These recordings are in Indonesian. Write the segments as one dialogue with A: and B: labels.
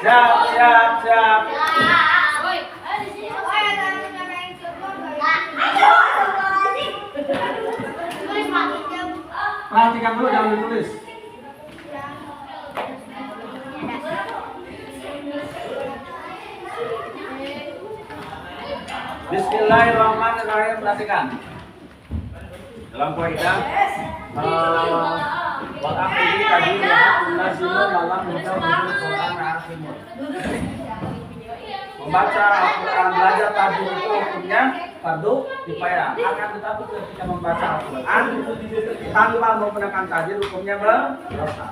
A: Siap, siap, siap. Perhatikan dulu, jangan ditulis. Bismillahirrahmanirrahim. Perhatikan. Dalam kaidah wal akhiri tadi nazimun malam mudah Quran akhirnya. Membaca Al-Quran, belajar tajwid itu hukumnya fardu kifayah. Akan tetapi ketika membaca Al-Quran tanpa menggunakan tajwid hukumnya berdosa.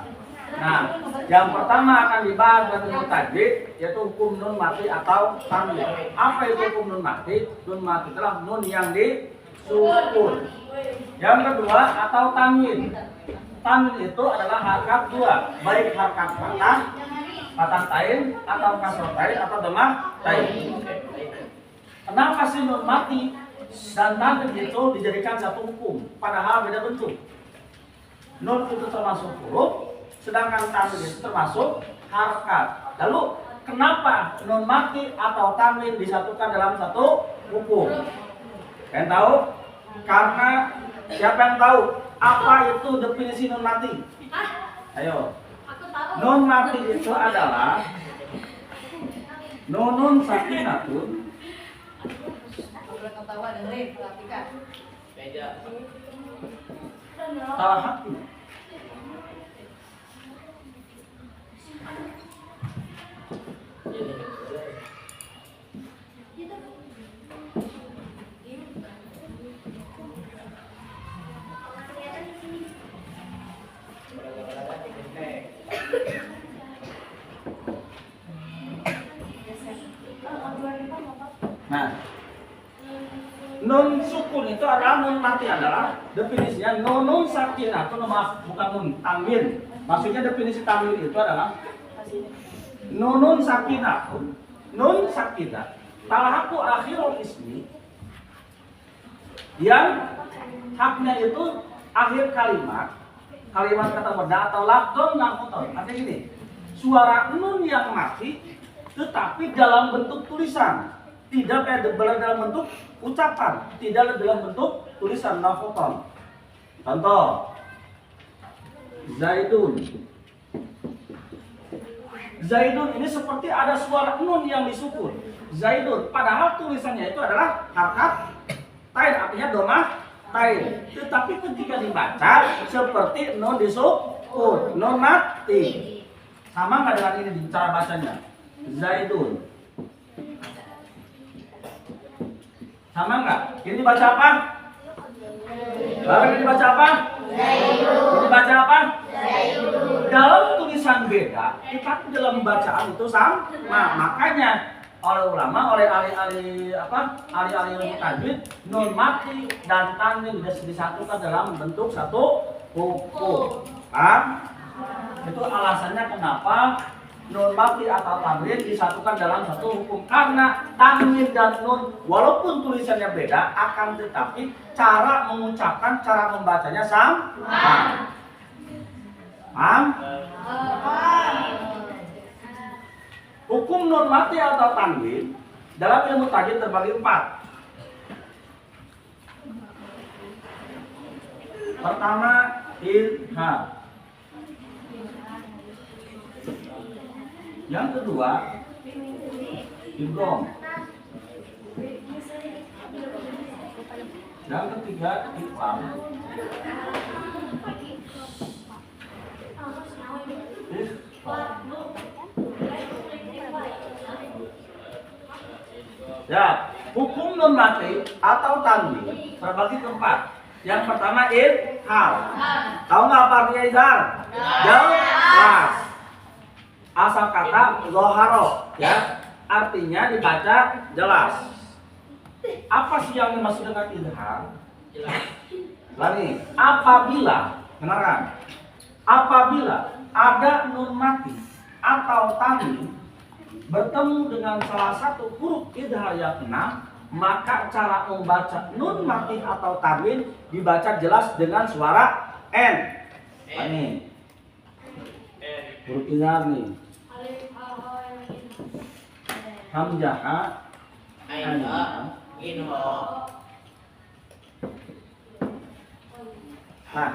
A: Nah, yang pertama akan dibahas dalam ilmu tajwid yaitu hukum nun mati atau tanwin. Apa itu hukum nun mati? Nun mati adalah nun yang disukun. Yang kedua atau tanwin. Tanwin itu adalah harakat dua, baik harakat patah tain atau kasroh tain atau demah tain. Kenapa sih nun mati dan tanwin itu dijadikan satu hukum padahal beda bentuk? Nun itu termasuk huruf, sedangkan tanwin itu termasuk harakat. Lalu kenapa nun mati atau tanwin disatukan dalam satu hukum? Kalian tahu? Karena siapa yang tahu apa itu definisi nun mati? Ayo. Nun mati itu adalah nunun sakinatun. Salah hati. Nah, nun sukun itu adalah nun mati adalah definisinya nunun sakinah atau bukan nun tanwin. Maksudnya definisi tanwin itu adalah nunun sakinah. Nun sakinah talahaku akhirul ismi yang haknya itu akhir kalimat kata benda atau lafzon nangkuton. Artinya gini, suara nun yang mati tetapi dalam bentuk tulisan, tidak dalam bentuk ucapan, tidak dalam bentuk tulisan nafotol. Contoh, Zaidun. Zaidun ini seperti ada suara nun yang disukun. Zaidun, padahal tulisannya itu adalah harakat tain, artinya domah tain. Tetapi ketika dibaca seperti nun disukun, nun mati. Sama nggak dengan ini cara bacanya? Zaidun. Sama nggak? Ini dibaca apa? Lalu ini dibaca apa? Zaidun. Ini dibaca apa? Zaidun. Dalam tulisan beda, tetapi dalam bacaan itu sama. Makanya oleh ulama, oleh ahli-ahli ilmu tajwid, nun mati dan tanwin disatukan dalam bentuk satu hukum. Itu alasannya kenapa nun mati atau tanwin disatukan dalam satu hukum, karena tanwin dan nun walaupun tulisannya beda akan tetapi cara mengucapkan, cara membacanya sama. Paham? Hukum nun mati atau tanwin dalam ilmu tajwid terbagi 4. Pertama, idgham. Yang kedua, idgham. Yang ketiga, ikhfam. Ya, hukum nun mati atau tanwin terbagi ke 4. Yang pertama idgham. Tahu nggak apa artinya idgham? Jelas. Asal kata zoharo, ya, artinya dibaca jelas. Apa sih yang dimaksud dengan idgham? Lagi, apabila, dengarkan, apabila ada nun mati atau tanwin bertemu dengan salah satu huruf idgham yang 6, maka cara membaca nun mati atau tanwin dibaca jelas dengan suara n. Ini huruf idgham nih. hamzah
B: aina inho.
A: Nah,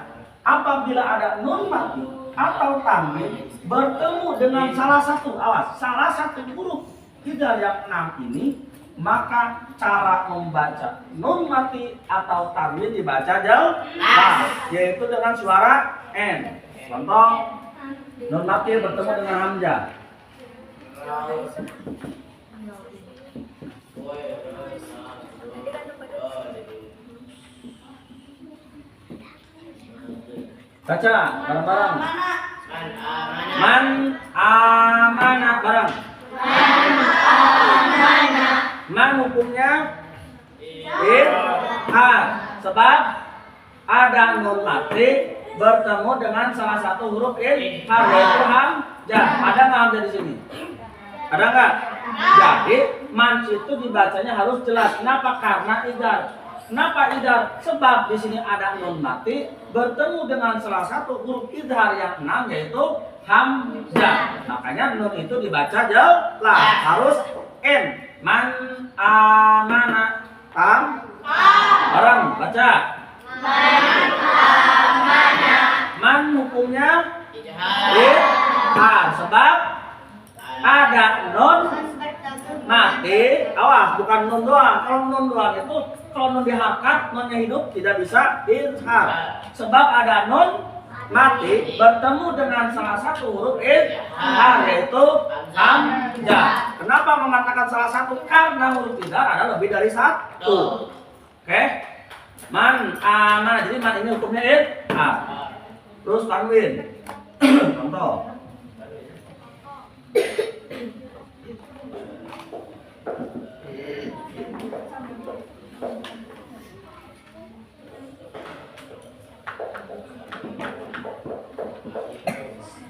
A: apabila ada nun mati atau tanwin bertemu dengan salah satu, awas, salah satu huruf idgham yang 6 ini, maka cara membaca nun mati atau tanwin dibaca jelas, yaitu dengan suara n. Contoh, nun mati bertemu dengan hamzah. Baca bareng-bareng. Man amana bareng. Man hukumnya idgham, sebab ada nun mati bertemu dengan salah satu huruf idgham, yaitu hamzah. Ada nggak hamzah di sini? Ada nggak? Jadi man itu dibacanya harus jelas. Kenapa? Karena idgham. Kenapa idgham? Sebab di sini ada nun mati bertemu dengan salah satu huruf idgham yang 6, yaitu hamzah. Makanya nun itu dibaca jelas, harus n. Man amana tam bareng baca. Man amana. Man hukumnya idgham, sebab ada nun mati. Awas, bukan nun doang. Kalau nun doang itu, kalau nun diharkat, nunnya hidup, tidak bisa idgham. Sebab ada nun mati bertemu dengan salah satu huruf idgham, yaitu hamzah. Kenapa mengatakan salah satu? Karena huruf idgham ada lebih dari satu. Oke? Man amana. Jadi man ini hukumnya idgham. Terus tanwin. Contoh.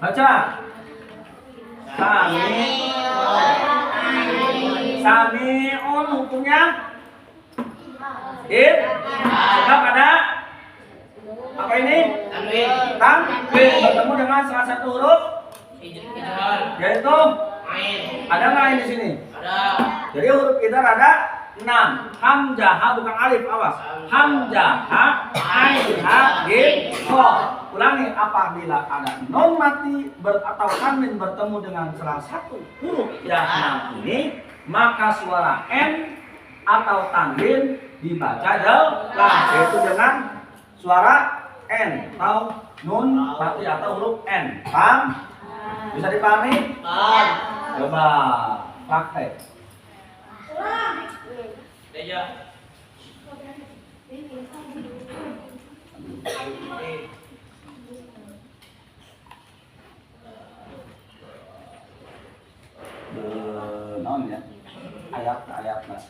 A: Baca. Sami'un hukumnya sebab ada apa ini? Tanwin bertemu dengan salah satu huruf yaitu ada nggak ini di sini?
B: Ada.
A: Jadi huruf idgham ada 6. Hamzah, bukan alif, awas. Hamzah, ain, ha, gim, kha. Ulangi, apabila ada nun mati atau tanwin bertemu dengan salah satu huruf yang 6 ini, maka suara n atau tanwin dibaca jelas, yaitu dengan suara n atau nun mati atau huruf n. Paham? Bisa dipahami?
B: Paham.
A: Coba praktek.
B: Deja.
A: Non ya, ayat lah.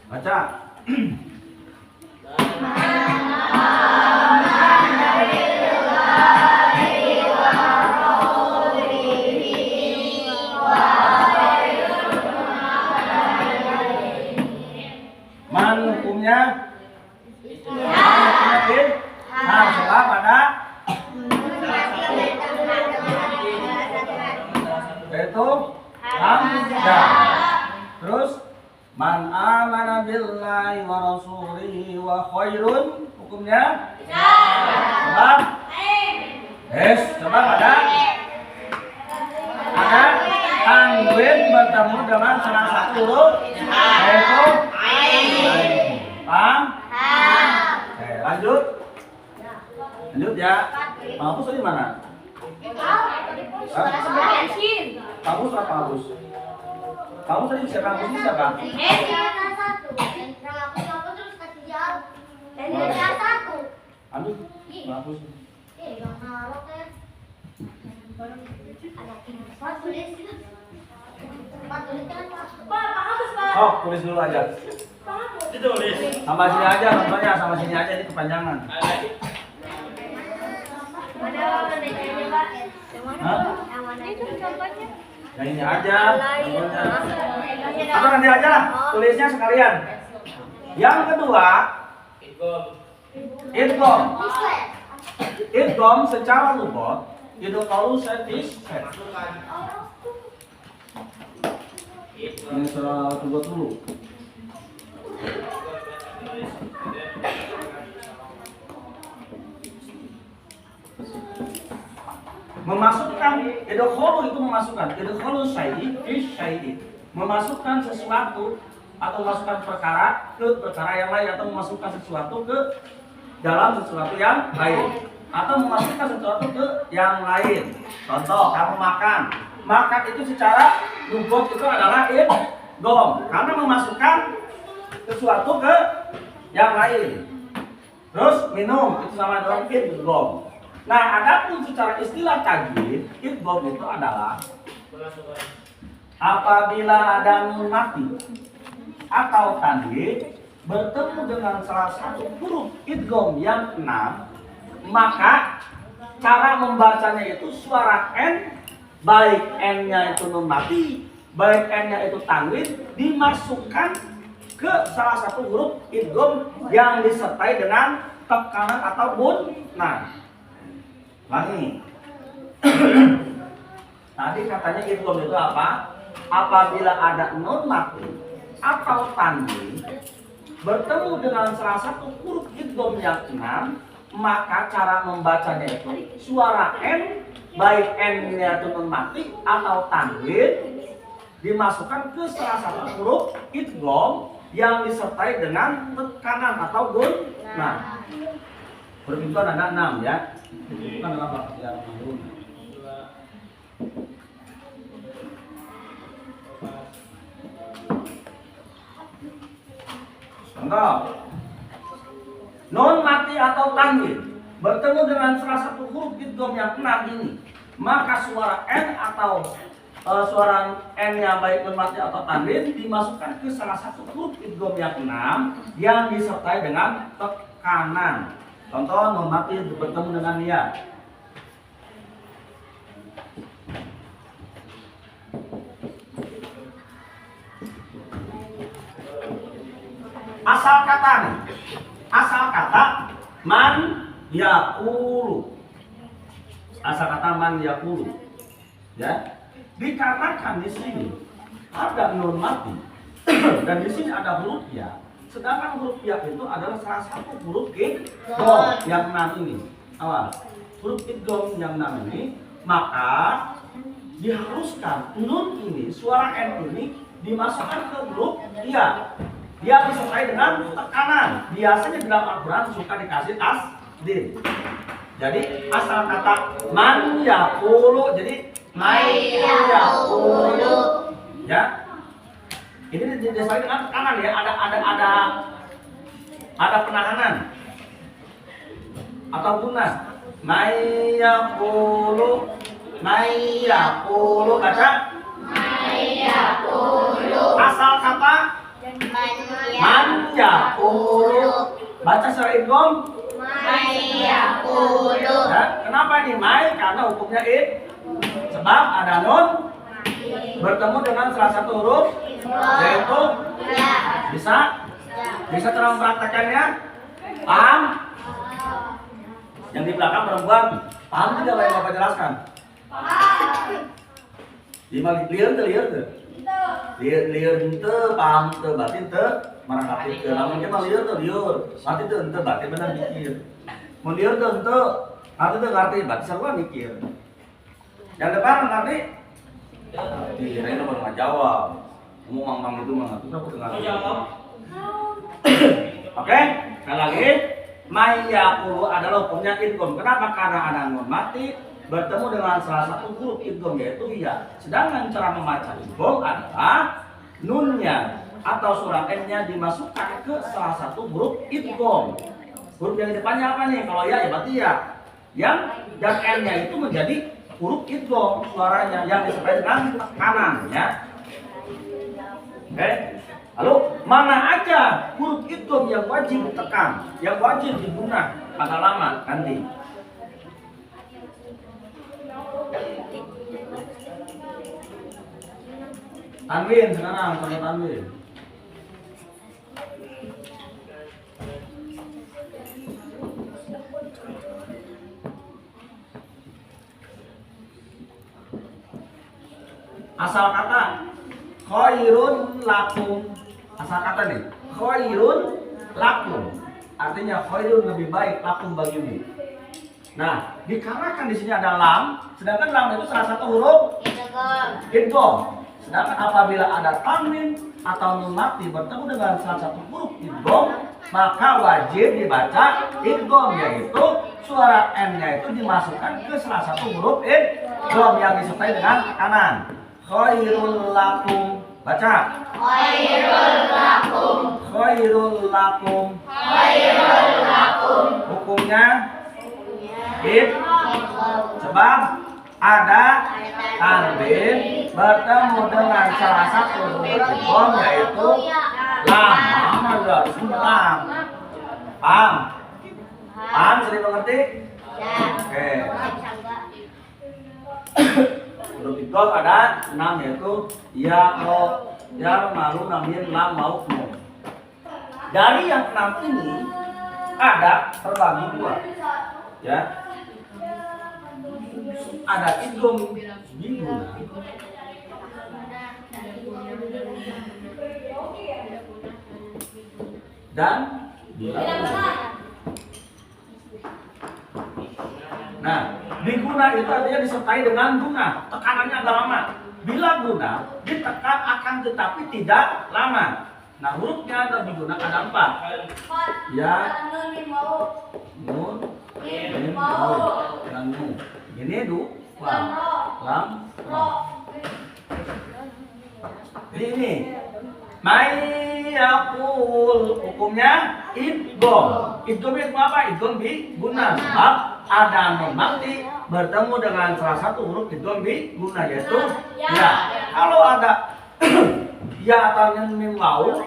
A: Baca. Man hukumnya sebab ada yaitu hamzah. Terus Man amana billahi wa rasulihi wa khairun. Hukumnya? Sebab? Sebab ada? Ada tanwin bertemu dengan salah satu huruf yaitu paham? Oke, lanjut. Lanjut ya. Mahfuz di mana? Mahfuz apa Mahfuz? Mahfuz tadi siapa? Mahfuz siapa? Ambil Mahfuz. Oh, tulis dulu aja.
B: Ditulis.
A: Sama sini aja, contohnya sama sini aja, ini kepanjangan. Hah? Yang ini aja, contohnya. Atau nanti aja lah, tulisnya sekalian. Yang kedua, idgham. Idgham secara lughat itu kalau setis. Ini surah 20. Memasukkan idgham itu memasukkan idgham syai' fi syai', memasukkan sesuatu atau memasukkan perkara ke perkara yang lain atau memasukkan sesuatu ke dalam sesuatu yang lain atau memasukkan sesuatu ke yang lain. Contoh, kamu makan itu secara lughat itu adalah idgham karena memasukkan sesuatu ke yang lain. Terus minum itu sama dengan idgham. Nah, adapun secara istilah tajwid, idgham itu adalah apabila ada nun mati atau tanwin bertemu dengan salah satu huruf idgham yang 6, maka cara membacanya itu suara n, baik n-nya itu nun mati, baik n-nya itu tanwin, dimasukkan ke salah satu huruf idgham yang disertai dengan tekanan atau gunnah. Lagi. Tadi katanya idgham itu apa? Apabila ada nun mati atau tanwin bertemu dengan salah satu huruf idgham yang 6, maka cara membacanya itu suara n, baik n-nya itu nun mati atau tanwin, dimasukkan ke salah satu huruf idgham yang disertai dengan tekanan atau gunnah. Huruf itu ada 6 ya. Bukan dalam bahasa yang menurun. Contoh, nun mati atau tanwin bertemu dengan salah satu huruf idgham yang 6 ini, maka suara n atau suara n-nya baik nun mati atau tanwin dimasukkan ke salah satu huruf idgham yang 6 yang disertai dengan tekanan. Contoh, nun mati bertemu dengan ya. Asal kata nih. Asal kata man yaqulu. Asal kata man yaqulu. Ya. Dikatakan di sini ada nun mati dan di sini ada huruf ya. Sedangkan huruf ya itu adalah salah satu huruf idgham yang 6 ini. Awas. Huruf idgham yang 6 ini, maka diharuskan nun ini, suara n ini dimasukkan ke huruf ya. Dia disertai dengan tekanan. Biasanya dalam Al-Quran suka dikasih tasdid. Jadi asal kata man yaqulu, jadi may yaqulu. Ya. Ini disertai dengan tekanan ya. Ada penahanan atau gunnah. May yaqulu, baca. May yaqulu. Asal kata man yaqulu, baca secara idgham may yaqulu. Ya, kenapa ini may? Karena hukumnya sebab ada nun bertemu dengan salah satu huruf yaitu bisa terang mempraktekannya. Paham? Yang di belakang perempuan paham tidak apa yang Bapak jelaskan? Lima lieur teu. Lieur teu paham teu batin teu marangkapit ke lamun ge mah lieur teu lieur. Mati teu henteu batin bener mikir. Mun lieur teu henteu, arti teu ngarti batin sarua mikir. Yang depan ngarti? Kirain baru ngajawab. Ngomong mang itu mah atuh aku teu jawab. Oke, sekali lagi. Mayakulu adalah hukumnya idgham. Kenapa? Karena ada nun mati bertemu dengan salah satu huruf idgham yaitu ya. Sedangkan cara membaca idgham adalah nunnya atau surat n-nya dimasukkan ke salah satu huruf idgham. Huruf yang di depannya apa nih? Kalau ya berarti ya. Yang dan n-nya itu menjadi huruf idgham suaranya yang disertai dengan kanan ya. Oke. Lalu mana aja huruf idgham yang wajib ditekan, yang wajib digunah pada lama nanti? Tanwin sekarang, pakai tanwin. Asal kata khairun lakum. Asal kata nih, khairun lakum. Artinya khairun lebih baik lakum bagimu. Nah, dikarenakan di sini ada lam, sedangkan lam itu salah satu huruf idgham. Sedangkan apabila ada tanwin atau nun mati bertemu dengan salah satu huruf idgham, maka wajib dibaca idgham, yaitu suara n-nya itu dimasukkan ke salah satu huruf idgham yang disertai dengan tekanan. Khairul lakum. Baca. Khairul lakum. Khairul lakum. Khairul lakum. Hukumnya sebab ada tanwin bertemu dengan salah satu huruf idgham yaitu lam. Lam. Paham? Paham? Sudah mengerti? Oke. Huruf idgham ada 6 yaitu ya, ro, ya, malu, namin, lam, mau, nun. Dari yang 6 ini ada terbagi 2 ya. Ada idgham biguna dan bilaguna. Nah, biguna itu artinya disertai dengan guna, tekanannya agak lama. Bila guna ditekan akan tetapi tidak lama. Nah, hurufnya ada biguna ada 4. Ya, nun, mim, dan nun. Ini lam, ro. Jadi ini mayakul hukumnya idgham. Idgham itu apa? Idgham biguna. Sebab ada nun mati bertemu dengan salah satu huruf idgham biguna yaitu ya. Kalau ada ya atau mim waw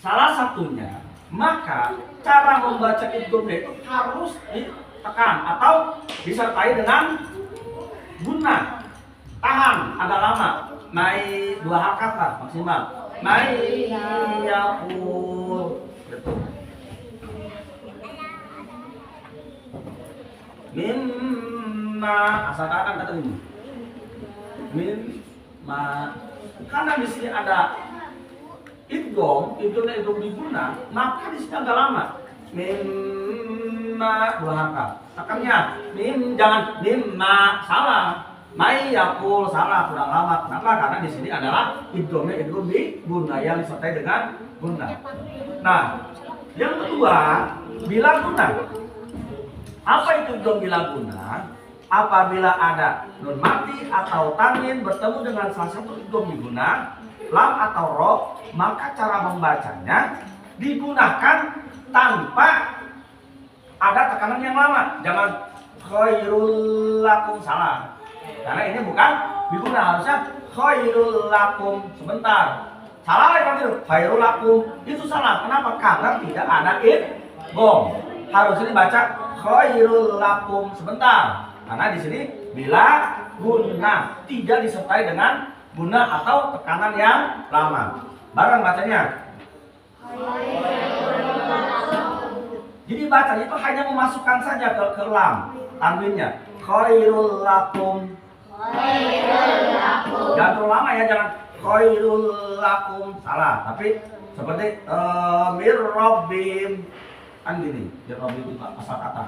A: salah satunya, maka cara membaca idgham itu harus ditekan atau disertai dengan guna. Tahan agak lama. Mai 2 harokat lah maksimal. Mai yakul. Betul. Mimma asalkan kata ini. Mimma. Karena di sini ada idgham, idghamnya idgham biguna, maka di sini agak lama. Mimma 2 harokat. Tekannya mim, jangan mimma, salah. Mai yakul salah, kurang lama. Kenapa? Karena di sini adalah idghamnya idgham biguna yang disertai dengan guna. Nah, yang kedua, bila guna. Apa itu idgham bila guna? Apabila ada nun mati atau tanwin bertemu dengan salah satu idgham biguna, lam atau ro, maka cara membacanya digunakan tanpa ada tekanan yang lama. Jangan khairul lakum, salah. Karena ini bukan biguna, harusnya khairul lakum. Sebentar, salah lagi khairul lakum, itu salah. Kenapa? Karena tidak ada idgham. Harusnya dibaca khairul lakum. Sebentar, karena di sini bila guna tidak disertai dengan guna atau tekanan yang lama. Bareng bacanya. Jadi bacanya itu hanya memasukkan saja ke lam tanwinnya. Khairul lakum, Jangan terlalu lama ya, jangan khairul lakum, salah. Tapi seperti mir rabbim kan gini, mir rabbim itu asal kata.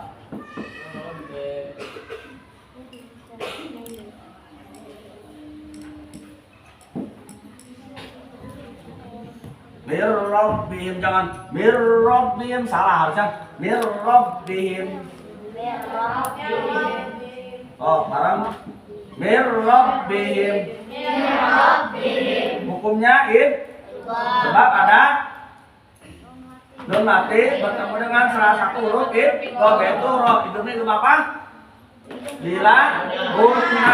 A: Mir rabbim, jangan mir rabbim, salah harusnya mir rabbim. Oh, barang mir rabbim. Hukumnya sebab ada nun mati bertemu dengan salah satu huruf yaitu roh. Hidupnya itu apa? Bila guna.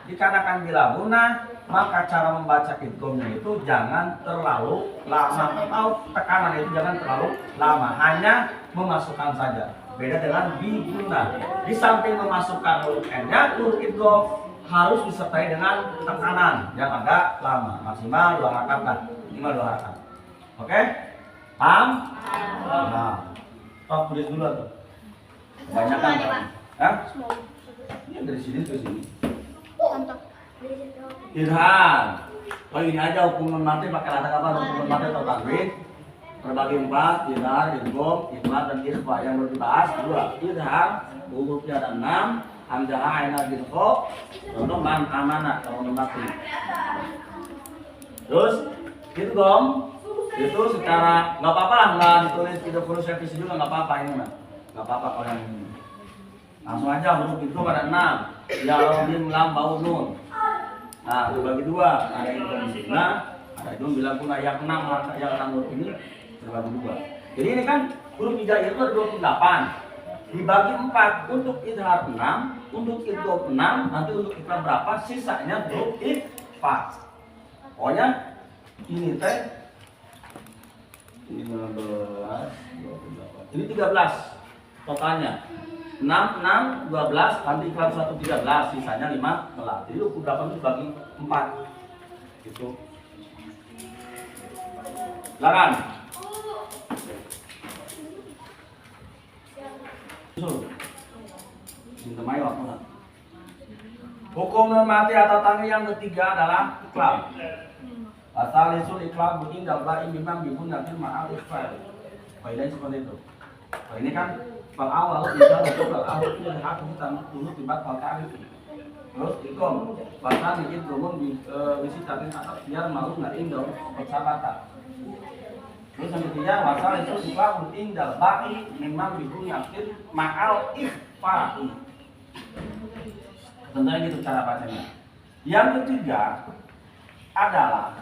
A: Dikarenakan bila guna, maka cara membaca idghamnya itu jangan terlalu lama atau tekanan itu jangan terlalu lama, hanya memasukkan saja. Beda dengan biguna. Di samping memasukkan huruf n-nya, huruf idgham harus disertai dengan tekanan yang agak lama, maksimal 2 harakat, minimal 2 harakat. Oke? Paham? Nah, stop tulis dulu tuh. Kebanyakan. Hah? Ini dari sini ke sini. Irham. Kalau ini aja hukuman mati pakai kata apa? Hukuman mati atau tanwin terbagi 4, idhar, idgham, ikhlas dan ikhfa. Yang baru dibahas 2. Idhar hurufnya ada 6, hamzah aina bin kha, contoh man amanah kalau mati. Terus idgham itu secara nggak apa-apa lah, nggak ditulis tidak perlu revisi juga, nggak apa-apa ini mah, nggak apa-apa kalau yang ini. Langsung aja huruf idgham ada 6, ya mim lam bau nun. Nah terbagi 2, ada idgham guna, ada idgham bila guna. Yang 6 huruf ini terbagi 2. Jadi ini kan huruf hijaiyah itu ada 28, dibagi 4 untuk idhar 6, untuk idgham 6, nanti untuk ikhfa berapa, sisanya huruf ikhfa. Pokoknya ini teh ini 19, 28. Ini 13 totalnya. 6, 6, 12, nanti ikhlas 1, 13, sisanya 15. Jadi 28 itu bagi 4. Gitu. Silakan. Minta mayu aku nak. Hukum mati atau tangi yang ketiga adalah ikhlas. Asal isul ikhlas bunyi dabla imam bibun nabi ma'al ikhlas. Faedah seperti itu. Nah, ini kan bab awal kita untuk bab awal itu hak kita dulu tiba bab ta'rif. Terus ikom bahkan ini belum bisi tatin atas biar malu nggak indah persahabatan. Terus yang ketiga wasal itu ikhlas bunyi dabla imam bibun nabi ma'al ikhlas. Tentunya gitu cara bacanya. Yang ketiga adalah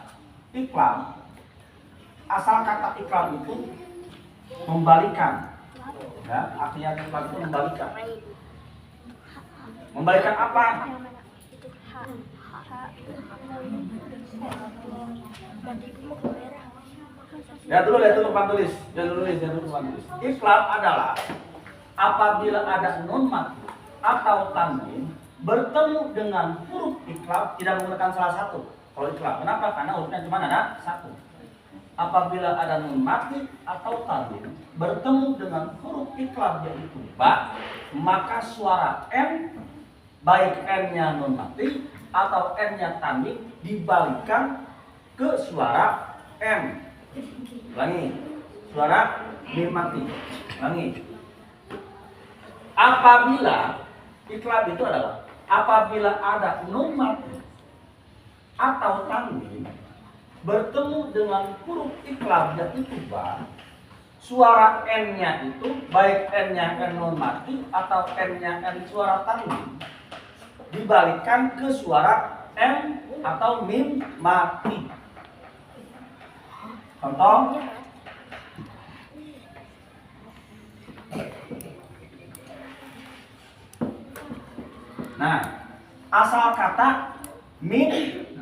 A: iklam. Asal kata iklam itu membalikan. Ya, artinya iklam itu membalikan. Membalikan apa? Lihat dulu depan tulis. Iklam adalah apabila ada nun mati atau tanwin bertemu dengan huruf ikhlas tidak menggunakan salah satu. Kalau ikhlas, kenapa? Karena hurufnya cuma ada 1. Apabila ada nun mati atau tanwin bertemu dengan huruf ikhlas yaitu ba, maka suara n, baik n-nya nun mati atau n-nya tanwin dibalikkan ke suara m. Ulangi, suara mim mati. Ulangi. Apabila ikhlas itu adalah apabila ada nun mati atau tanwin bertemu dengan huruf ikhlas yaitu ba, suara n-nya itu baik n-nya n nun mati atau n-nya n suara tanwin dibalikkan ke suara m atau mim mati. Contoh nah, asal kata min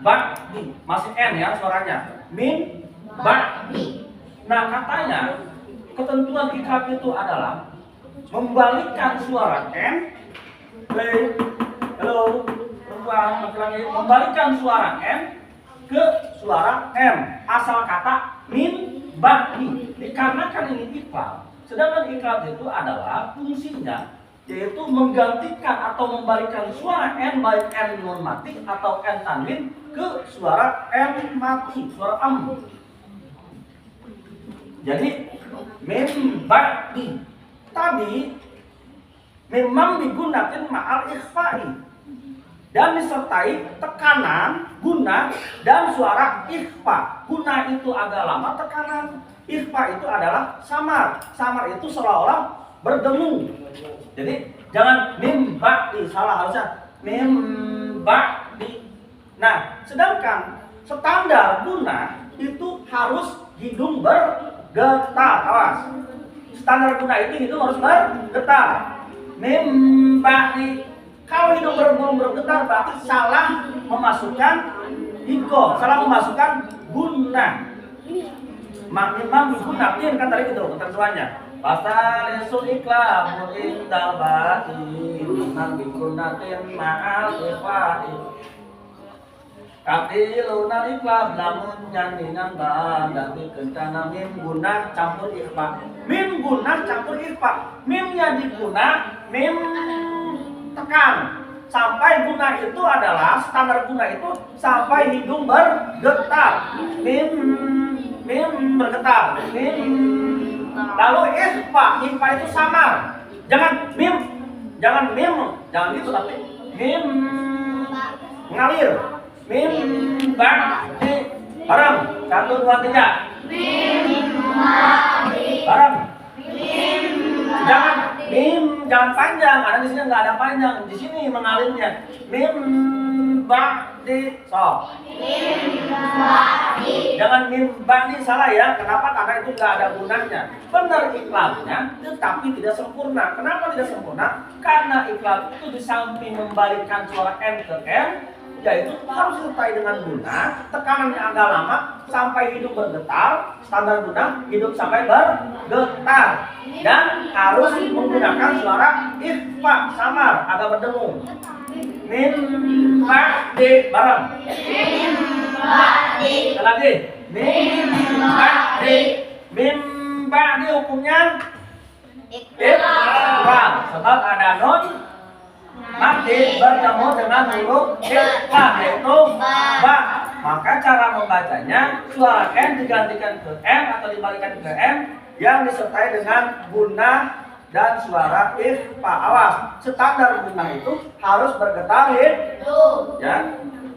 A: ba'di, masih n ya suaranya. Min ba'di. Nah, katanya ketentuan ikhlas itu adalah membalikkan suara n. Halo, perempuan, laki-laki, membalikkan suara n ke suara m. Asal kata min ba'di. Dikarenakan ini ikhlas. Sedangkan ikhlas itu adalah fungsinya yaitu menggantikan atau membalikan suara N baik N non mati atau N tanwin ke suara N mati, suara am. Jadi min ba'di tadi memang digunakan ma'al ikhfa'i dan disertai tekanan guna dan suara ikhfa. Guna itu agak lama, tekanan ikhfa itu adalah samar. Samar itu seolah-olah berdengung. Jadi jangan mim ba'di, salah, harusnya mim ba'di. Nah, sedangkan standar guna itu harus hidung bergetar. Awas. Standar guna itu hidung harus bergetar. Mim ba'di. Kalau hidung belum bergetar berarti salah memasukkan hidung, salah memasukkan guna. Memang digunakan kan tadi itu ketentuannya. Pasal isul iklam indal ba'i man bigunatin ma'al ikhfa'i katiluna iklam lamun nyanyinan dan dikencana mim guna campur ikhfa. Mim guna campur ikhfa. Mimnya diguna, mim tekan. Sampai guna itu adalah standar guna itu sampai hidung bergetar. Mim bergetar. Lalu ikhfa itu samar. Jangan mim, jangan gitu, tapi mim mengalir. Mim ba'di bareng 1 2 3. Mim ba'di bareng. Jangan panjang, karena di sini nggak ada panjang. Di sini mengalirnya. Mim ba'di so. Jangan mim ba'di salah ya. Kenapa? Karena itu nggak ada gunanya. Benar iklamnya, tetapi tidak sempurna. Kenapa tidak sempurna? Karena iklam itu di samping membalikkan suara N ke M, yaitu harus disertai dengan guna, tekanannya agak lama sampai hidung bergetar, standar guna hidung sampai bergetar, dan harus menggunakan suara ikhfa samar agak berdengung. Min ba'di bareng. Min ba'di. Lagi. Min ba'di. Min ba'di hukumnya ikhfa. Sebab ada non mati bertemu dengan huruf ikhfa yaitu ba. Maka cara membacanya suara N digantikan ke M atau dibalikan ke M yang disertai dengan guna dan suara ikhfa. Awas, standar guna itu harus bergetar ya.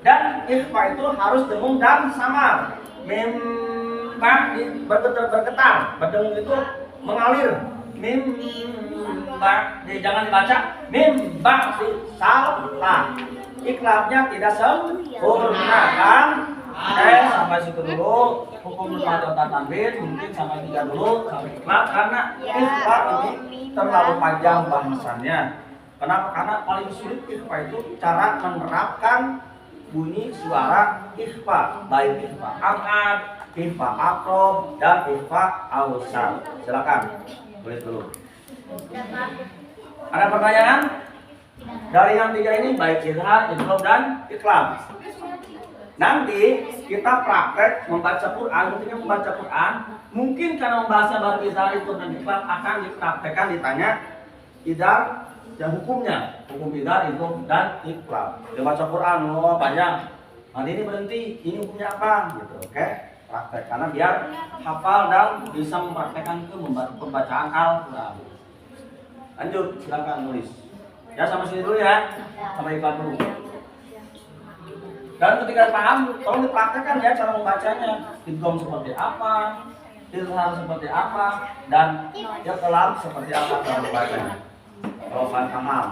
A: Dan ikhfa itu harus dengung dan samar. Mim ba bergetar, berdengung itu mengalir. Mim ba, jangan dibaca mim ba salah. Iklamnya tidak sempurna kan? Sampai situ dulu. Hukum lemah dan tanwin mungkin sampai 3 dulu sampai iklam, karena ikhfa ini terlalu panjang bahasannya. Kenapa? Karena paling sulit ikhfa itu cara menerapkan bunyi suara ikhfa, baik ikhfa amad, ikhfa akrob, dan ikhfa awsal. Silakan, tulis dulu. Ada pertanyaan? Dari yang 3 ini baik izhar, idgham, dan iklam. Nanti kita praktek membaca Quran, ketika membaca Quran, mungkin karena membahasnya baru izhar, idgham, dan iklam akan dipraktekkan, ditanya izhar dan hukumnya, hukum izhar, idgham, dan iklam. Dia baca Quran, oh banyak. Nanti ini berhenti, ini hukumnya apa? Gitu, oke? Praktek karena biar hafal dan bisa mempraktekkan ke pembacaan Al-Quran. Lanjut, silakan nulis. Ya sampai sini dulu ya, sampai iklan dulu. Dan ketika paham, tolong dipraktekkan ya cara membacanya. Idgham seperti apa, izhar seperti apa, dan iqlab seperti apa cara membacanya. Kalau paham.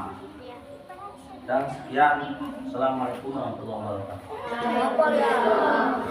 A: Dan sekian, assalamualaikum warahmatullahi wabarakatuh.